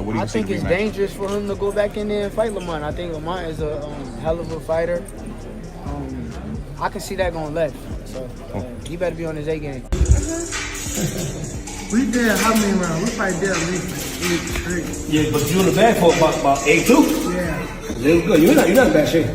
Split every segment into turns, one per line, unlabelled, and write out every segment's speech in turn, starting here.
What do
I
you
think it's dangerous for him to go back in there and fight Lamont. I think Lamont is a hell of a fighter. I can see that going left. So he better be on his A game.
We did how many rounds? We probably did at least 8 straight.
Yeah, but you in the bag for about 8-2?
Yeah.
It was good. You're not in bad shape.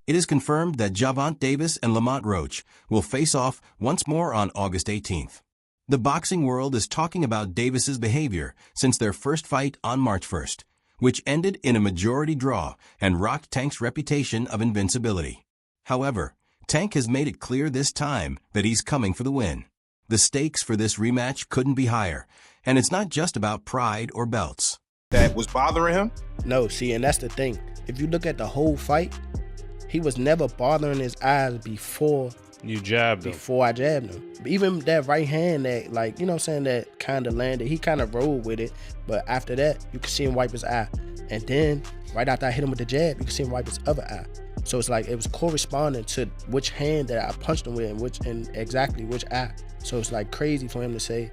It is confirmed that Gervonta Davis and Lamont Roach will face off once more on August 18th. The boxing world is talking about Davis's behavior since their first fight on March 1st, which ended in a majority draw and rocked Tank's reputation of invincibility. However, Tank has made it clear this time that he's coming for the win. The stakes for this rematch couldn't be higher, and it's not just about pride or belts.
That was bothering him?
No, see, and that's the thing. If you look at the whole fight, he was never bothering his eyes before
you jabbed him.
Before I jabbed him. Even that right hand that, like, you know what I'm saying, that kind of landed, he kind of rolled with it. But after that, you can see him wipe his eye. And then, right after I hit him with the jab, you can see him wipe his other eye. So it's like it was corresponding to which hand that I punched him with and exactly which eye. So it's like crazy for him to say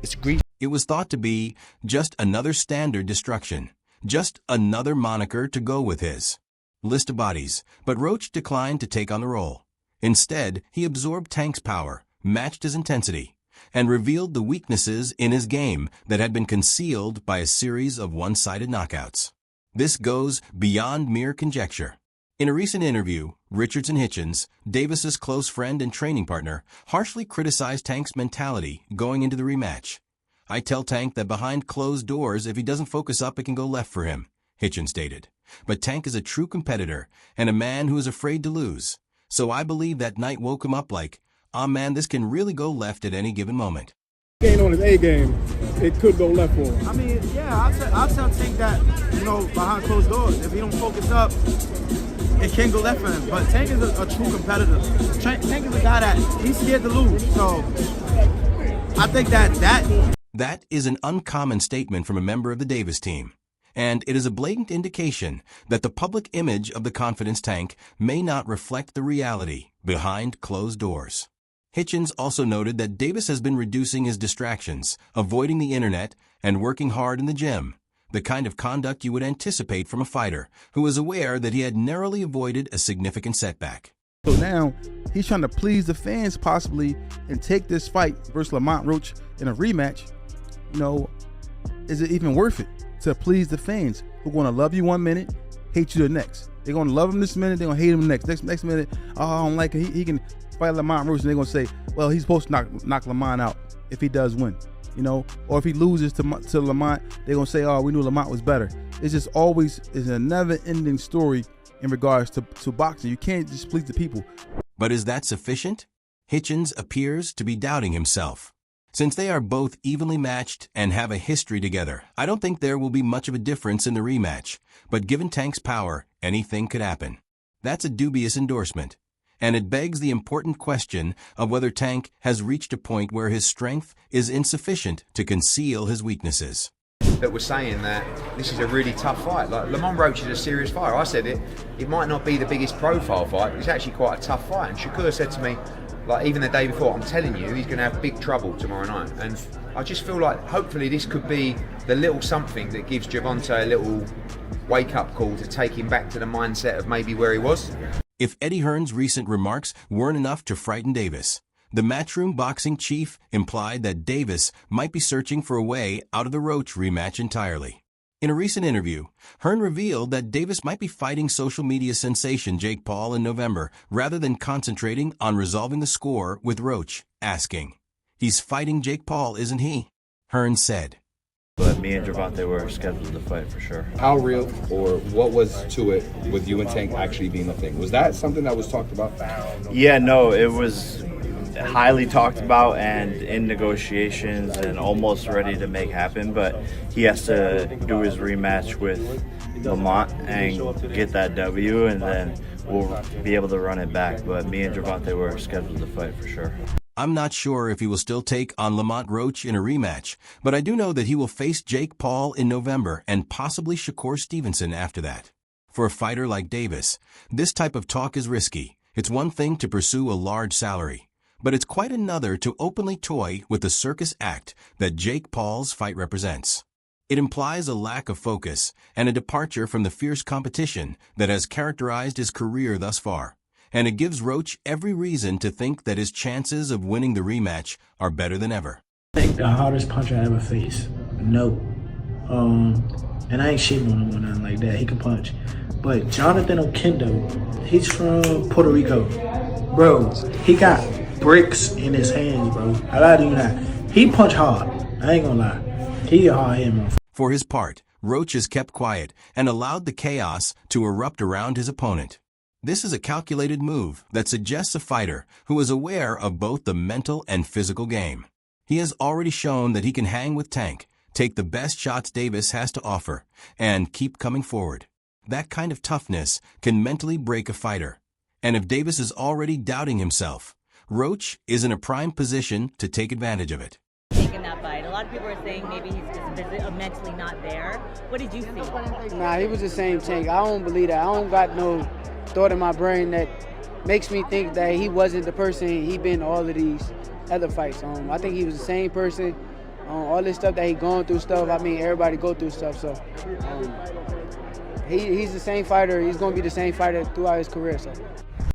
it's grief.
It was thought to be just another standard destruction, just another moniker to go with his list of bodies, but Roach declined to take on the role. Instead, he absorbed Tank's power, matched his intensity, and revealed the weaknesses in his game that had been concealed by a series of one-sided knockouts. This goes beyond mere conjecture. In a recent interview, Richardson Hitchens, Davis's close friend and training partner, harshly criticized Tank's mentality going into the rematch. "I tell Tank that behind closed doors, if he doesn't focus up, it can go left for him," Hitchens stated. But Tank is a true competitor and a man who is afraid to lose. So I believe that night woke him up like, man, this can really go left at any given moment.
Ain't on his A game, it could go left for him.
I mean, yeah, I'll tell Tank that, behind closed doors, if he don't focus up, it can go left for him. But Tank is a true competitor. Tank is a guy that he's scared to lose. So I think
That is an uncommon statement from a member of the Davis team. And it is a blatant indication that the public image of the confidence Tank may not reflect the reality behind closed doors. Hitchens also noted that Davis has been reducing his distractions, avoiding the internet, and working hard in the gym, the kind of conduct you would anticipate from a fighter who is aware that he had narrowly avoided a significant setback.
So now he's trying to please the fans possibly and take this fight versus Lamont Roach in a rematch. Is it even worth it to please the fans who are going to love you 1 minute, hate you the next? They're going to love him this minute, they're going to hate him the next minute. Oh, I don't like it. He can fight Lamont Roach, and they're going to say, well, he's supposed to knock Lamont out if he does win. Or if he loses to Lamont, they're going to say, oh, we knew Lamont was better. It's just always is a never-ending story in regards to boxing. You can't just please the people.
But is that sufficient? Hitchens appears to be doubting himself. Since they are both evenly matched and have a history together, I don't think there will be much of a difference in the rematch. But given Tank's power, anything could happen. That's a dubious endorsement. And it begs the important question of whether Tank has reached a point where his strength is insufficient to conceal his weaknesses.
That was saying that this is a really tough fight. Like, Lamont Roach is a serious fighter. I said it might not be the biggest profile fight, but it's actually quite a tough fight. And Shakur said to me, like, even the day before, I'm telling you, he's going to have big trouble tomorrow night. And I just feel like hopefully this could be the little something that gives Gervonta a little wake-up call to take him back to the mindset of maybe where he was.
If Eddie Hearn's recent remarks weren't enough to frighten Davis, the Matchroom boxing chief implied that Davis might be searching for a way out of the Roach rematch entirely. In a recent interview, Hearn revealed that Davis might be fighting social media sensation Jake Paul in November rather than concentrating on resolving the score with Roach, asking, "He's fighting Jake Paul, isn't he?" Hearn said.
But me and Gervonta were scheduled to fight for sure.
How real or what was to it with you and Tank actually being a thing? Was that something that was talked about?
Yeah, no, it was highly talked about and in negotiations and almost ready to make happen, but he has to do his rematch with Lamont and get that W, and then we'll be able to run it back. But me and Gervonta were scheduled to fight for sure.
I'm not sure if he will still take on Lamont Roach in a rematch, but I do know that he will face Jake Paul in November and possibly Shakur Stevenson after that. For a fighter like Davis, this type of talk is risky. It's one thing to pursue a large salary, but it's quite another to openly toy with the circus act that Jake Paul's fight represents. It implies a lack of focus and a departure from the fierce competition that has characterized his career thus far. And it gives Roach every reason to think that his chances of winning the rematch are better than ever.
I think the hardest punch I ever faced. No. And I ain't shitting on him or nothing like that. He can punch. But Jonathan Okendo, he's from Puerto Rico. Bro, he got bricks in his hands, bro. I lie to you not. He punch hard. I ain't gonna lie. He a hard hit, man.
For his part, Roach has kept quiet and allowed the chaos to erupt around his opponent. This is a calculated move that suggests a fighter who is aware of both the mental and physical game. He has already shown that he can hang with Tank, take the best shots Davis has to offer, and keep coming forward. That kind of toughness can mentally break a fighter. And if Davis is already doubting himself, Roach is in a prime position to take advantage of it.
Taking that fight. A lot of people are saying maybe he's just mentally not there. What did you see?
Nah, he was the same Tank. I don't believe that. I don't got no thought in my brain that makes me think that he wasn't the person he been in all of these other fights. I think he was the same person. All this stuff that he going through stuff, I mean, everybody go through stuff. So he's the same fighter. He's going to be the same fighter throughout his career. So.